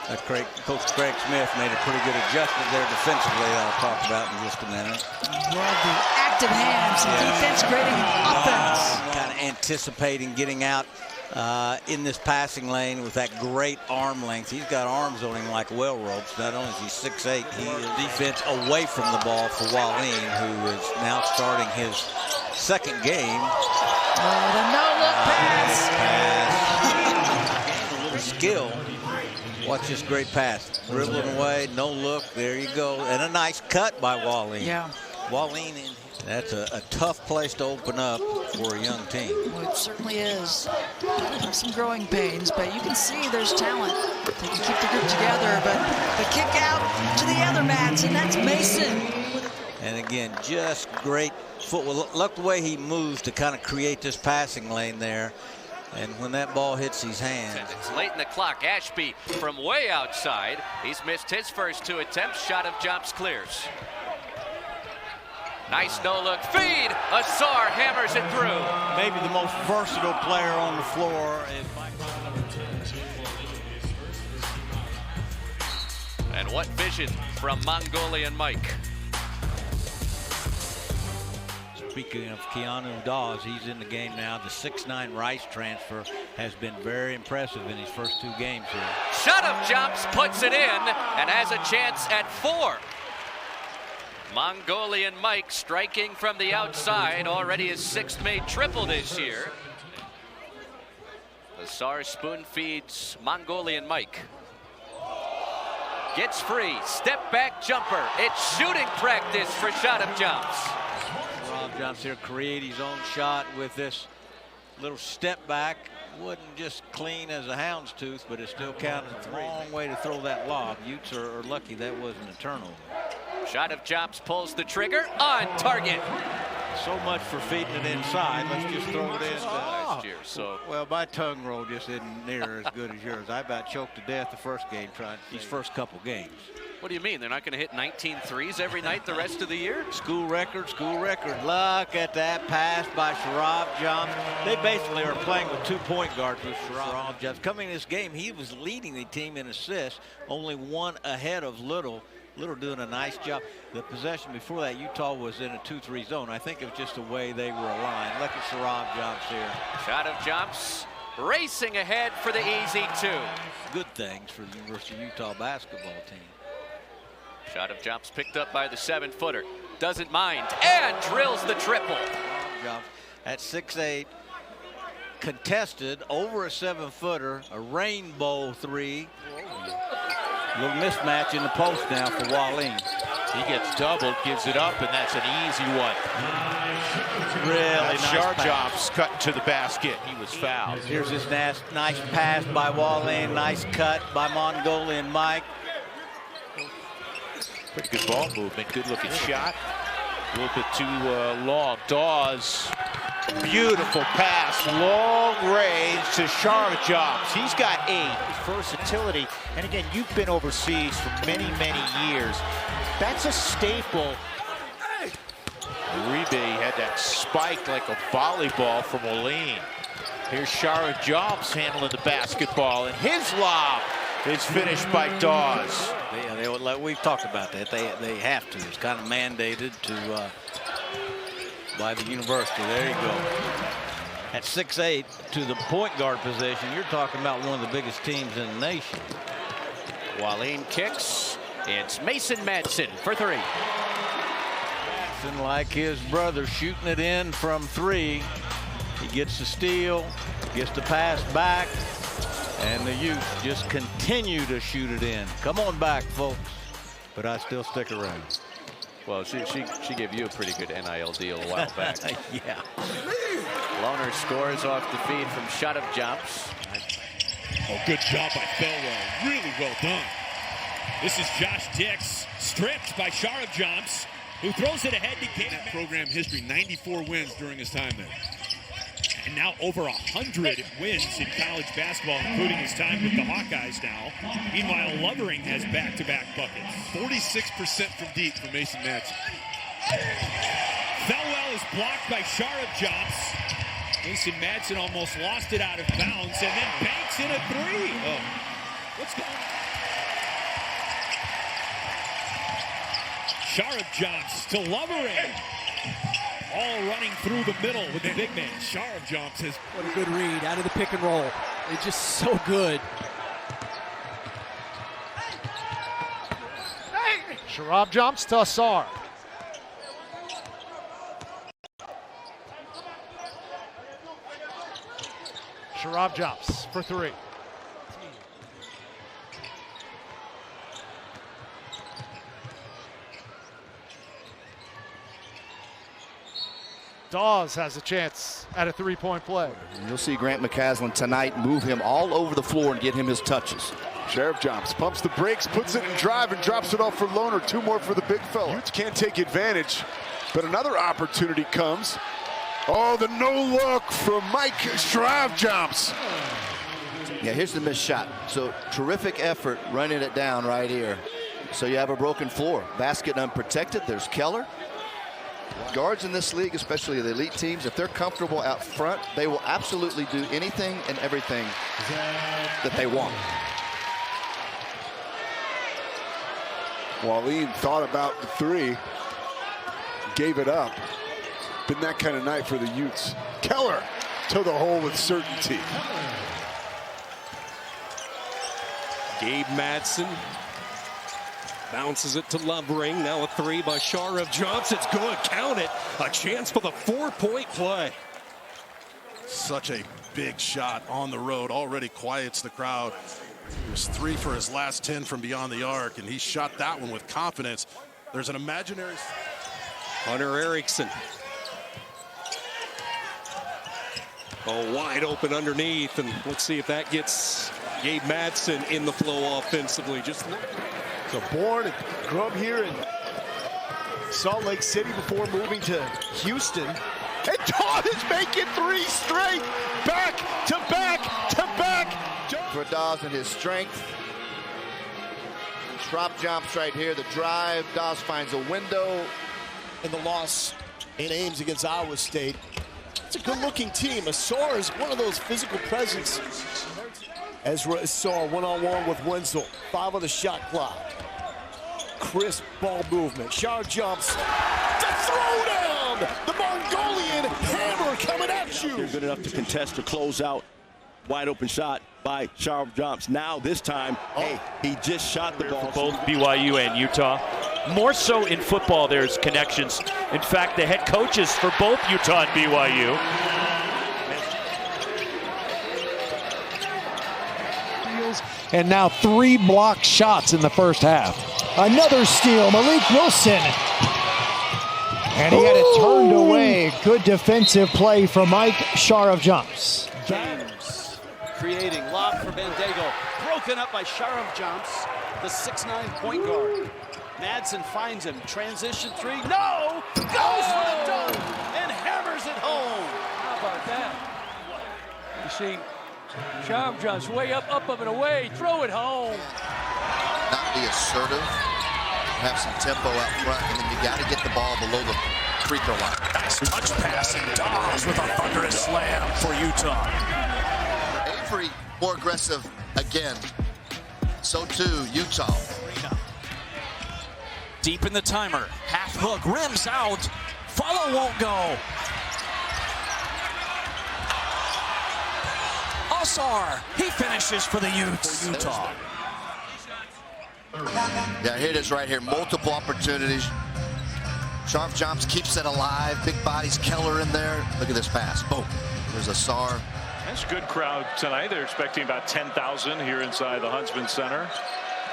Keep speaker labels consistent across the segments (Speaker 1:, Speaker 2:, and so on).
Speaker 1: Coach Craig Smith made a pretty good adjustment there defensively. I'll talk about in just a minute.
Speaker 2: Yeah, the active hands, defense creating offense.
Speaker 1: Kind of anticipating getting out in this passing lane with that great arm length. He's got arms on him like well ropes. Not only is he 6'8", he is defense away from the ball for Wallin, who is now starting his second game.
Speaker 2: Oh, the no-look pass.
Speaker 1: A little skill. Watch this great pass. Dribbling away, no look. There you go. And a nice cut by Wallin.
Speaker 2: Yeah.
Speaker 1: Wallin, that's a tough place to open up for a young team.
Speaker 2: Well, it certainly is. Some growing pains, but you can see there's talent. They can keep the group together, but the kick out to the other mats, and that's Mason.
Speaker 1: And again, just great footwork. Look the way he moves to kind of create this passing lane there. And when that ball hits his hands.
Speaker 3: It's late in the clock. Ashby from way outside. He's missed his first 2 attempts. Sharavjamts clears. Nice no-look feed. Asar hammers it through.
Speaker 1: Maybe the most versatile player on the floor.
Speaker 3: And what vision from Mongolian Mike.
Speaker 1: Speaking of Keanu Dawes, he's in the game now. The 6'9" Rice transfer has been very impressive in his first 2 games here.
Speaker 3: Sharavjamts puts it in and has a chance at 4. Mongolian Mike striking from the outside, already his 6th made triple this year. Asar spoon feeds Mongolian Mike. Gets free, step back jumper. It's shooting practice for Sharavjamts.
Speaker 1: Sharavjamts here create his own shot with this little step back. Wasn't just clean as a houndstooth, but it still counted. A long way to throw that lob. Utes are lucky that wasn't a turnover.
Speaker 3: Sharavjamts pulls the trigger on target.
Speaker 1: So much for feeding it inside. Let's just throw it in.
Speaker 3: Last year, so.
Speaker 1: Well, my tongue roll just isn't near as good as yours. I about choked to death the first game trying these first couple games.
Speaker 3: What do you mean? They're not going to hit 19 threes every night the rest of the year?
Speaker 1: School record, school record. Look at that pass by Sharavjamts. They basically are playing with 2 point guards with Sharavjamts. Coming in this game, he was leading the team in assists, only 1 ahead of Little. Little doing a nice job. The possession before that, Utah was in a 2-3 zone. I think it was just the way they were aligned. Look at Sharavjamts here.
Speaker 3: Sharavjamts racing ahead for the easy 2.
Speaker 1: Good things for the University of Utah basketball team.
Speaker 3: Sharavjamts picked up by the 7-footer. Doesn't mind and drills the triple.
Speaker 1: At 6'8", contested over a 7-footer, a rainbow 3. Little mismatch in the post now for Wallin.
Speaker 4: He gets doubled, gives it up, and that's an easy one.
Speaker 1: Really nice
Speaker 4: Sharavjamts cut to the basket. He was fouled.
Speaker 1: Here's this nice pass by Wallin. Nice cut by Mongolian Mike.
Speaker 4: Pretty good ball movement. Good looking shot. A little bit too long. Dawes. Beautiful pass, long range to Sharavjamts. He's got 8. Versatility, and again, you've been overseas for many, many years. That's a staple. Uribe had that spike like a volleyball from Wallin. Here's Sharavjamts handling the basketball, and his lob is finished by Dawes.
Speaker 1: Yeah, we've talked about that. They have to. It's kind of mandated to. By the university. There you go. At 6'8", to the point guard position, you're talking about one of the biggest teams in the nation.
Speaker 3: Wallin kicks. It's Mason Madsen for 3.
Speaker 1: Madsen, like his brother, shooting it in from 3. He gets the steal, gets the pass back, and the Utes just continue to shoot it in. Come on back, folks. But I still stick around.
Speaker 3: Well, she gave you a pretty good NIL deal a while back.
Speaker 1: Yeah.
Speaker 3: Lohner scores off the feed from Sharavjamts.
Speaker 5: Oh, good job by Felwell. Really well done. This is Josh Dix, stripped by Sharavjamts, who throws it ahead to Kate. Program history, 94 wins during his time there. And now over 100 wins in college basketball, including his time with the Hawkeyes now. Meanwhile, Lovering has back-to-back buckets. 46% from deep for Mason Madsen. Felwell is blocked by Sharavjamts. Mason Madsen almost lost it out of bounds and then banks in a 3. Oh, what's going on? Sharavjamts to Lovering. All running through the middle with the big man. Sharavjamts has...
Speaker 6: What a good read out of the pick and roll. They're just so good.
Speaker 7: Sharavjamts to Asar. Sharavjamts for three. Dawes has a chance at a three-point play.
Speaker 8: You'll see Grant McCaslin tonight move him all over the floor and get him his touches.
Speaker 9: Sharavjamts pumps the brakes, puts it in drive, and drops it off for Loner. Two more for the big fella. Utes can't take advantage, but another opportunity comes. Oh, the no-look from Mike Sharavjamts.
Speaker 8: Yeah, here's the missed shot. So terrific effort running it down right here. So you have a broken floor. Basket unprotected. There's Keller. Guards in this league, especially the elite teams, if they're comfortable out front, they will absolutely do anything and everything that they want.
Speaker 9: Waleed thought about the three, gave it up. Been that kind of night for the Utes. Keller to the hole with certainty.
Speaker 6: Gabe Madsen bounces it to Lovering. Now a three by Sharavjamts. It's good. Count it. A chance for the 4-point play.
Speaker 10: Such a big shot on the road. Already quiets the crowd. It was 3 for his last 10 from beyond the arc, and he shot that one with confidence. There's an imaginary...
Speaker 6: Hunter Erickson. Oh, wide open underneath, and let's see if that gets Gabe Madsen in the flow offensively. Just look.
Speaker 11: So born and grew up here in Salt Lake City before moving to Houston. And Dawes is making 3 straight. Back to back to back.
Speaker 8: For Dawes and his strength. Sharavjamts right here, the drive. Dawes finds a window.
Speaker 11: In the loss in Ames against Iowa State. It's a good-looking team. Asar is one of those physical presence. Ezra Asar one-on-one with Wenzel. 5 on the shot clock. Crisp ball movement. Sharavjamts to throw down. The Mongolian hammer coming at you.
Speaker 12: You're good enough to contest or close out. Wide open shot by Sharavjamts. Now this time, hey, he just shot the ball.
Speaker 13: For both BYU and Utah. More so in football, there's connections. In fact, the head coaches for both Utah and BYU.
Speaker 14: And now 3 blocked shots in the first half. Another steal, Malik Wilson. And he had it turned away. Good defensive play from Mike Sharavjamts.
Speaker 6: James creating lob for Bandego. Broken up by Sharavjamts, the 6'9" point guard. Madsen finds him. Transition 3. No! Goes for the dunk and hammers it home.
Speaker 15: How about that? You see, Sharavjamts way up and away. Throw it home.
Speaker 8: Not be assertive. Have some tempo out front, and then you got to get the ball below the free throw line.
Speaker 5: Nice touch pass, and Dawes with a thunderous slam for Utah.
Speaker 8: Avery more aggressive again. So too, Utah.
Speaker 6: Deep in the timer. Half hook. Rims out. Follow won't go. Asar. He finishes for the Utes. For Utah.
Speaker 8: Yeah, here it is right here. Multiple opportunities. Sharavjamts keeps it alive. Big bodies. Keller in there. Look at this pass. Boom. There's Asar.
Speaker 13: That's a good crowd tonight. They're expecting about 10,000 here inside the Huntsman Center.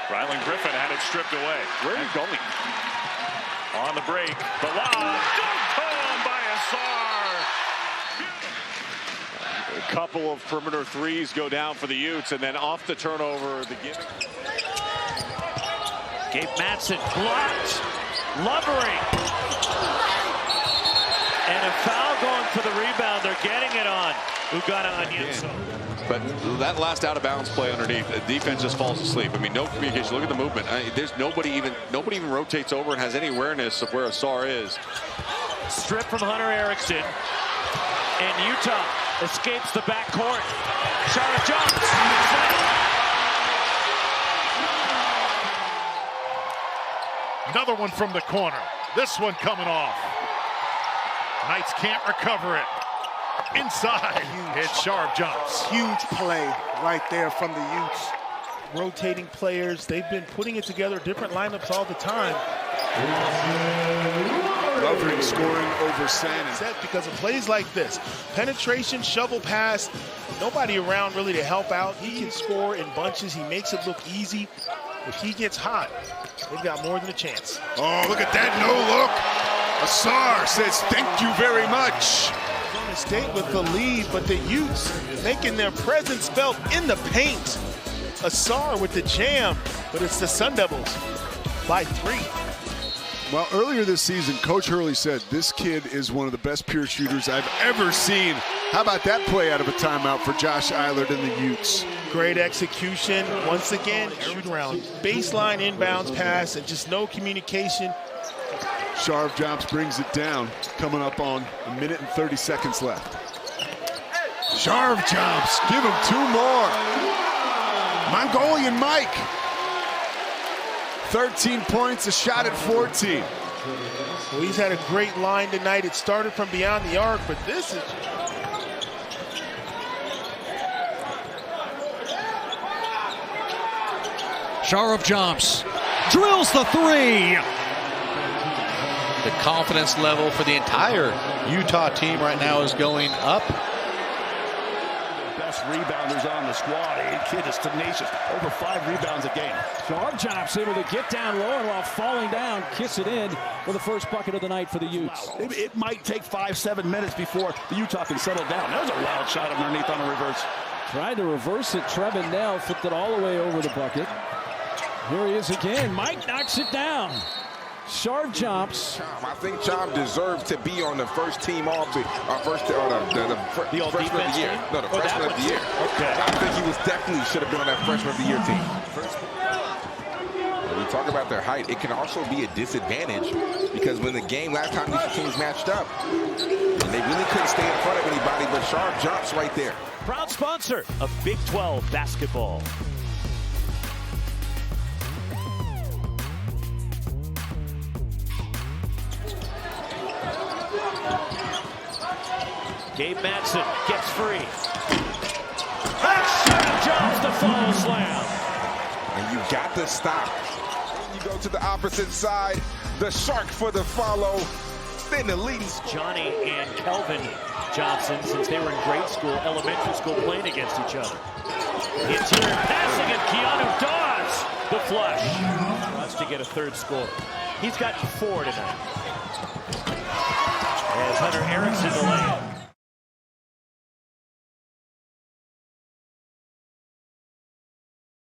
Speaker 13: Rylan Griffin had it stripped away. Where are you going? On the break. The lob. Dunked home by Asar. A couple of perimeter threes go down for the Utes, and then off the turnover, the give. Gabe Madsen blocked. Lovering. And a foul going for the rebound. They're getting it on Ugana Onyenso.
Speaker 16: But that last out of bounds play underneath, the defense just falls asleep. I mean, no communication. Look at the movement. There's nobody even rotates over and has any awareness of where Asar is.
Speaker 13: Strip from Hunter Erickson, and Utah escapes the backcourt. Sharavjamts.
Speaker 7: Another one from the corner. This one coming off. Knights can't recover it. Inside, it's Sharavjamts.
Speaker 17: Huge play right there from the Utes. Rotating players. They've been putting it together, different lineups all the time.
Speaker 9: Lovering scoring over Sandin.
Speaker 17: Because of plays like this. Penetration, shovel pass, nobody around really to help out. He can score in bunches. He makes it look easy. If he gets hot, they've got more than a chance.
Speaker 9: Oh, look at that no look. Asar says thank you very much.
Speaker 17: Golden State with the lead, but the Utes making their presence felt in the paint. Asar with the jam, but it's the Sun Devils by 3.
Speaker 9: Well, earlier this season, Coach Hurley said this kid is one of the best pure shooters I've ever seen. How about that play out of a timeout for Josh Eilert and the Utes?
Speaker 17: Great execution. Once again, shoot around. Baseline inbounds pass and just no communication.
Speaker 9: Sharavjamts brings it down, coming up on 1 minute and 30 seconds left. Sharavjamts, give him 2 more. Mongolian Mike. 13 points, a shot at 14.
Speaker 17: Well, he's had a great line tonight. It started from beyond the arc, but this is...
Speaker 14: Sharavjamts drills the 3.
Speaker 4: The confidence level for the entire Utah team right now is going up.
Speaker 11: Best rebounders on the squad. A kid is tenacious. Over 5 rebounds a game.
Speaker 15: Sharavjamts able to get down low and while falling down, kiss it in for the first bucket of the night for the Utes.
Speaker 11: It might take 5-7 minutes before the Utah can settle down. That was a wild shot underneath on a reverse.
Speaker 15: Tried to reverse it. Trevin Nell flipped it all the way over the bucket. Here he is again. Mike knocks it down. Sharavjamts.
Speaker 18: I think Chom deserves to be on the first team all the freshman of the year. No, the freshman of the year.
Speaker 11: Okay.
Speaker 18: I think he was definitely should have been on that freshman of the year team. When we talk about their height, it can also be a disadvantage because when the game last time these teams matched up, and they really couldn't stay in front of anybody, but Sharavjamts right there.
Speaker 19: Proud sponsor of Big 12 basketball. Gabe Madsen gets free. And Sharavjamts the follow slam.
Speaker 18: And you got to stop. You go to the opposite side. The Shark for the follow. Then the lead.
Speaker 19: Johnny and Kelvin Johnson, since they were in grade school, elementary school, playing against each other. Interior passing, and Keanu Dawes the flush. Wants to get a 3rd score. He's got 4 tonight. As Hunter Erickson the lane.